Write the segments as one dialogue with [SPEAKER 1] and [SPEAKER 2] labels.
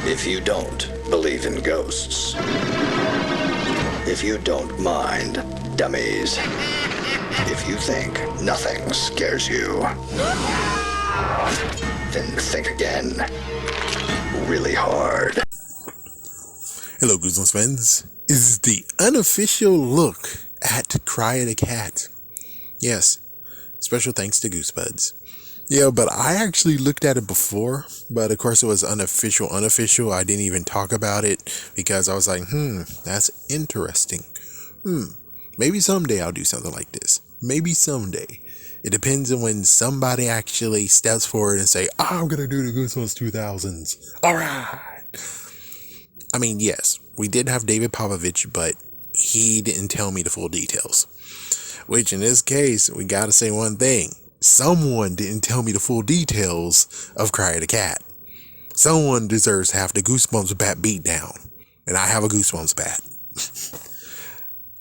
[SPEAKER 1] If you don't believe in ghosts, if you don't mind dummies, if you think nothing scares you, then think again, really hard.
[SPEAKER 2] Hello, Goosebumps fans. This is the unofficial look at Cry of the Cat. Yes, special thanks to Goosebuds. Yeah, but I actually looked at it before, but of course it was unofficial. I didn't even talk about it because I was like, that's interesting. Maybe someday I'll do something like this. Maybe someday. It depends on when somebody actually steps forward and say, I'm gonna do the Goosebumps 2000s. Alright. I mean, yes, we did have David Popovich, but he didn't tell me the full details. Which in this case, we gotta say one thing. Someone didn't tell me the full details of Cry of the Cat. Someone deserves to have the Goosebumps bat beat down. And I have a Goosebumps bat.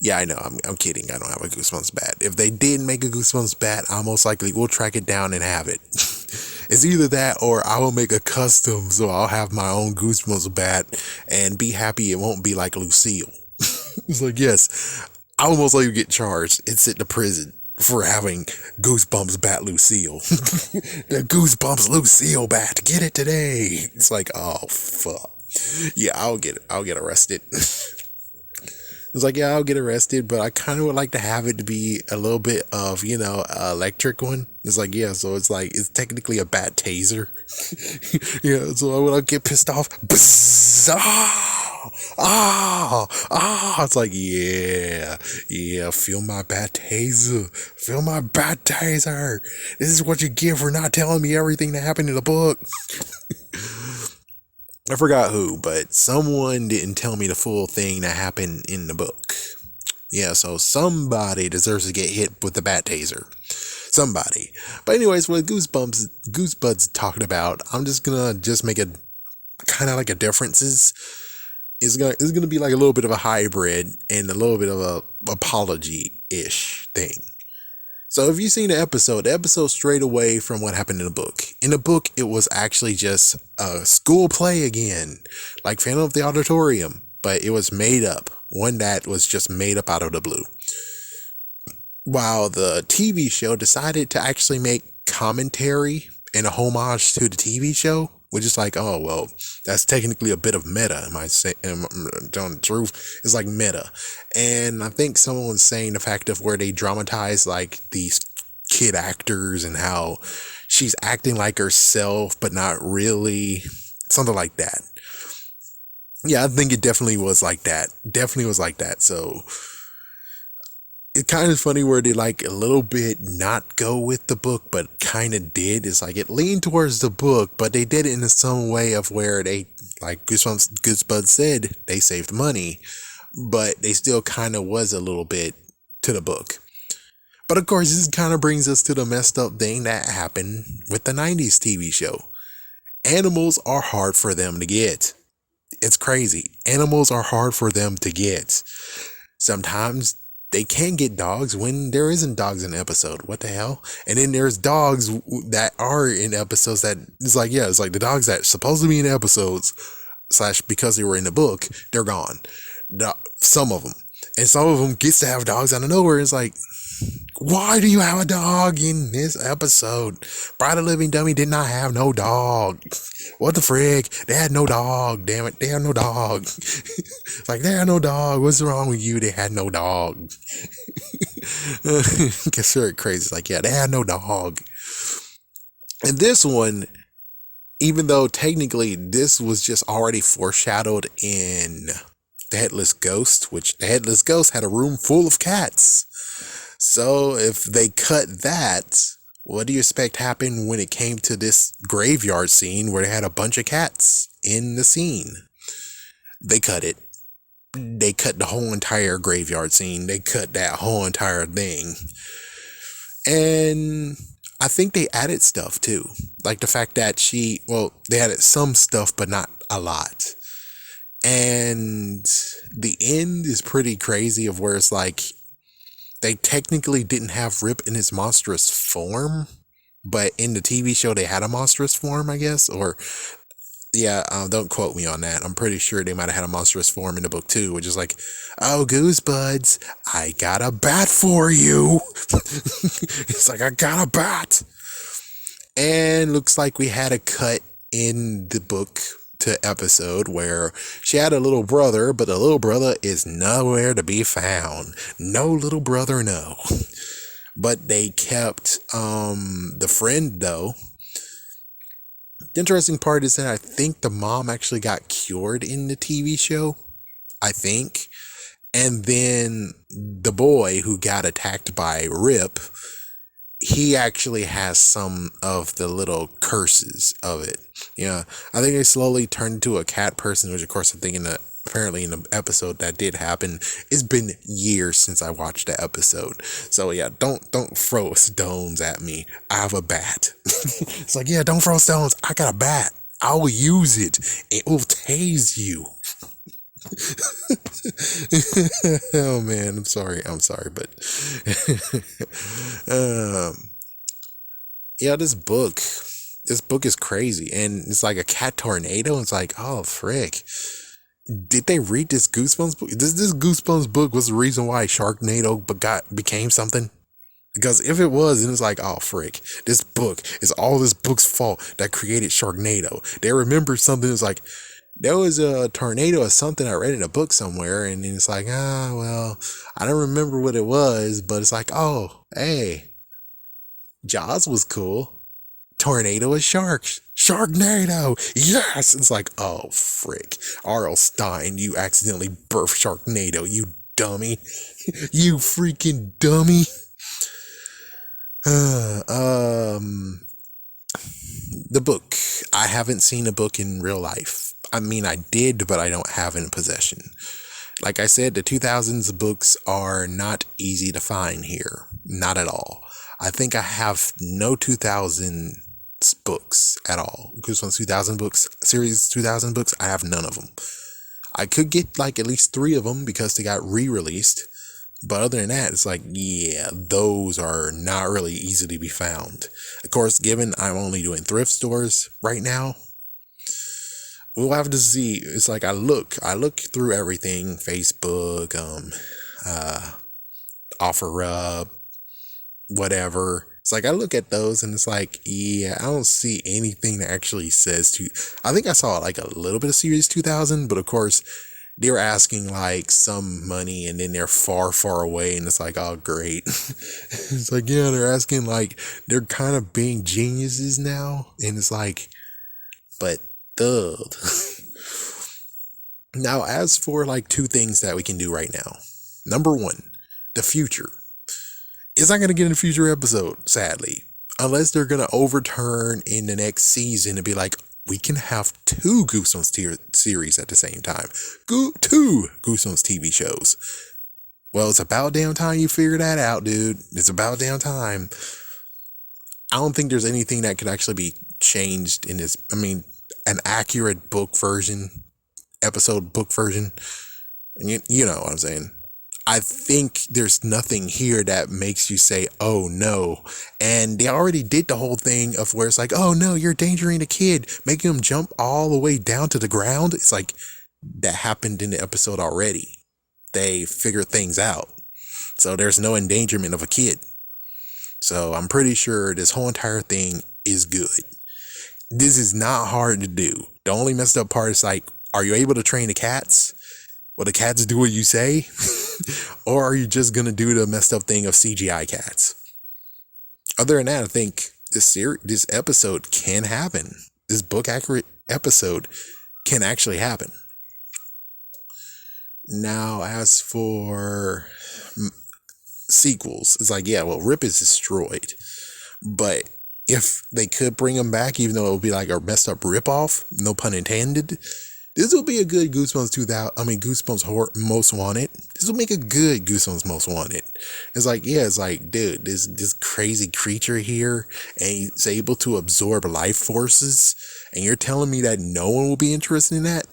[SPEAKER 2] Yeah, I know, I'm kidding. I don't have a Goosebumps bat. If they did make a Goosebumps bat, I most likely will track it down and have it. It's either that or I will make a custom, so I'll have my own Goosebumps bat and be happy it won't be like Lucille. It's like, yes, I will most likely get charged and sent to prison for having Goosebumps bat Lucille. The Goosebumps Lucille bat, get it today. It's like, oh fuck. Yeah, I'll get arrested. It's like, yeah, I'll get arrested, but I kind of would like to have it to be a little bit of, electric one. It's like, yeah, so it's like, it's technically a bat taser. Yeah, so when I get pissed off, bzz, it's like, yeah, feel my bat taser. Feel my bat taser. This is what you get for not telling me everything that happened in the book. I forgot who, but someone didn't tell me the full thing that happened in the book. Yeah, so somebody deserves to get hit with the bat taser. Somebody. But anyways, what Goosebuds talking about, I'm just gonna make a kind of like a differences. It's gonna be like a little bit of a hybrid and a little bit of a apology-ish thing. So if you've seen the episode strayed away from what happened in the book. In the book, it was actually just a school play again, like Phantom of the Auditorium, but it was made up. One that was just made up out of the blue. While the TV show decided to actually make commentary and a homage to the TV show, which is like, oh, well, that's technically a bit of meta, am I telling the truth? It's like meta. And I think someone was saying the fact of where they dramatize like these kid actors and how she's acting like herself, but not really, something like that. Yeah, I think it definitely was like that. So it's kind of funny where they like a little bit not go with the book, but kind of did. It's like it leaned towards the book, but they did it in some way of where they, like Goosebuds said, they saved money, but they still kind of was a little bit to the book. But of course, this kind of brings us to the messed up thing that happened with the 90s TV show. Animals are hard for them to get. It's crazy. Animals are hard for them to get. Sometimes they can get dogs when there isn't dogs in the episode. What the hell? And then there's dogs that are in episodes that it's like, yeah, it's like the dogs that supposed to be in episodes / because they were in the book, they're gone. Some of them. And some of them gets to have dogs out of nowhere. It's like, why do you have a dog in this episode? Bride of Living Dummy did not have no dog. What the frick? They had no dog. Damn it. They had no dog. Like, they had no dog. What's wrong with you? They had no dog. Gets very crazy. It's like, yeah, they had no dog. And this one, even though technically this was just already foreshadowed in The Headless Ghost, which The Headless Ghost had a room full of cats. So if they cut that, what do you expect happened when it came to this graveyard scene where they had a bunch of cats in the scene? They cut it. They cut the whole entire graveyard scene. They cut that whole entire thing. And I think they added stuff too. Like the fact that they added some stuff, but not a lot. And the end is pretty crazy of where it's like, they technically didn't have Rip in his monstrous form, but in the TV show they had a monstrous form, I guess, or Yeah, don't quote me on that. I'm pretty sure they might have had a monstrous form in the book too, which is like, oh, Goosebuds, I got a bat for you. It's like, I got a bat. And looks like we had a cut in the book to episode where she had a little brother, but the little brother is nowhere to be found. No little brother, no. But they kept the friend though. The interesting part is that I think the mom actually got cured in the TV show. I think. And then the boy who got attacked by Rip, he actually has some of the little curses of it. Yeah, I think they slowly turned into a cat person, which of course I think apparently in the episode that did happen. It's been years since I watched the episode. So yeah, don't throw stones at me. I have a bat. It's like, yeah, don't throw stones. I got a bat. I will use it. It will tase you. Oh man, I'm sorry, but yeah, this book is crazy, and it's like a cat tornado. It's like, oh frick, did they read this Goosebumps book? This Goosebumps book was the reason why Sharknado became something. Because if it was, then it's like, oh frick, this book is all this book's fault that created Sharknado. They remember something. It's like, there was a tornado or something I read in a book somewhere, and then it's like, well, I don't remember what it was, but it's like, oh, hey, Jaws was cool. Tornado is sharks. Sharknado, yes! It's like, oh, frick. R.L. Stein, you accidentally birthed Sharknado, you dummy. You freaking dummy. The book. I haven't seen a book in real life. I mean, I did, but I don't have in possession. Like I said, the 2000s books are not easy to find here. Not at all. I think I have no 2000 books at all. Goosebumps 2000 books, series 2000 books, I have none of them. I could get like at least 3 of them because they got re-released. But other than that, it's like, yeah, those are not really easy to be found. Of course, given I'm only doing thrift stores right now, we'll have to see. It's like I look through everything, Facebook, OfferUp, whatever. It's like I look at those and it's like, yeah, I don't see anything that actually says to. I think I saw like a little bit of Series 2000, but of course, they were asking like some money and then they're far, far away. And it's like, oh, great. It's like, yeah, they're asking like, they're kind of being geniuses now. And it's like, but duh. Now, as for like 2 things that we can do right now. Number 1, the future. It's not going to get in a future episode, sadly. Unless they're going to overturn in the next season and be like, we can have 2 Goosebumps series at the same time. 2 Goosebumps TV shows. Well, it's about damn time you figure that out, dude. It's about damn time. I don't think there's anything that could actually be changed in this. I mean, an accurate book version, episode book version. You know what I'm saying. I think there's nothing here that makes you say, oh no. And they already did the whole thing of where it's like, oh no, you're endangering a kid, making him jump all the way down to the ground. It's like that happened in the episode already. They figured things out. So there's no endangerment of a kid. So I'm pretty sure this whole entire thing is good. This is not hard to do. The only messed up part is like, are you able to train the cats? Will the cats do what you say? Or are you just going to do the messed up thing of CGI cats? Other than that, I think this episode can happen. This book accurate episode can actually happen. Now, as for sequels, it's like, yeah, well, Rip is destroyed. But if they could bring him back, even though it would be like a messed up ripoff, no pun intended, this will be a good Goosebumps horror Most Wanted. This will make a good Goosebumps Most Wanted. It's like, yeah, it's like, dude, this crazy creature here, and he's able to absorb life forces, and you're telling me that no one will be interested in that?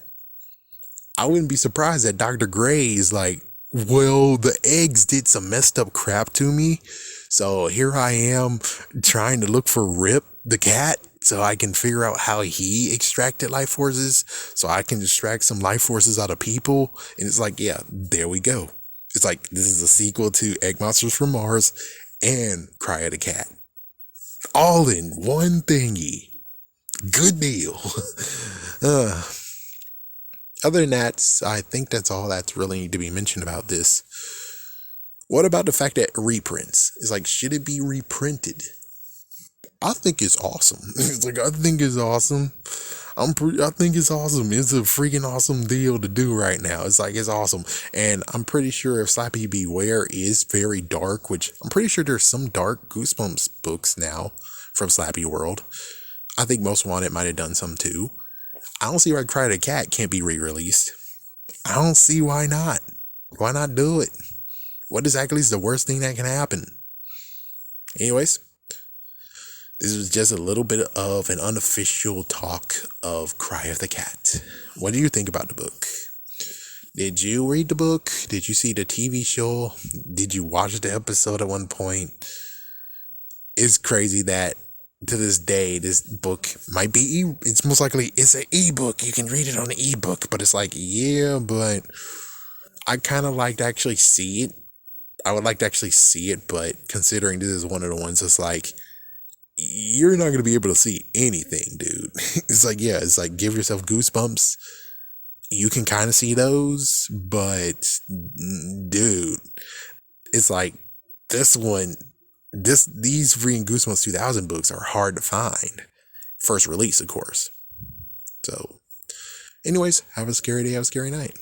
[SPEAKER 2] I wouldn't be surprised that Dr. Gray is like, well, the eggs did some messed up crap to me, so here I am trying to look for Rip, the cat, so I can figure out how he extracted life forces, so I can extract some life forces out of people. And it's like, yeah, there we go. It's like, this is a sequel to Egg Monsters from Mars and Cry of the Cat. All in one thingy. Good deal. uh, Other than that, I think that's all that's really need to be mentioned about this. What about the fact that reprints? It's like, should it be reprinted? I think it's awesome. It's like, I think it's awesome. I think it's awesome. It's a freaking awesome deal to do right now. It's like, it's awesome. And I'm pretty sure if Slappy Beware is very dark, which I'm pretty sure there's some dark Goosebumps books now from Slappy World. I think Most Wanted might have done some too. I don't see why Cry the Cat can't be re-released. I don't see why not. Why not do it? What exactly is the worst thing that can happen? Anyways, this was just a little bit of an unofficial talk of Cry of the Cat. What do you think about the book? Did you read the book? Did you see the TV show? Did you watch the episode at one point? It's crazy that to this day, this book might be, it's most likely, it's an ebook. You can read it on an ebook, but it's like, yeah, but I kind of like to actually see it. I would like to actually see it, but considering this is one of the ones that's like, you're not going to be able to see anything, dude. It's like, yeah, it's like, give yourself Goosebumps. You can kind of see those, but dude, it's like this one, these freaking Goosebumps 2000 books are hard to find. First release, of course. So, anyways, have a scary day, have a scary night.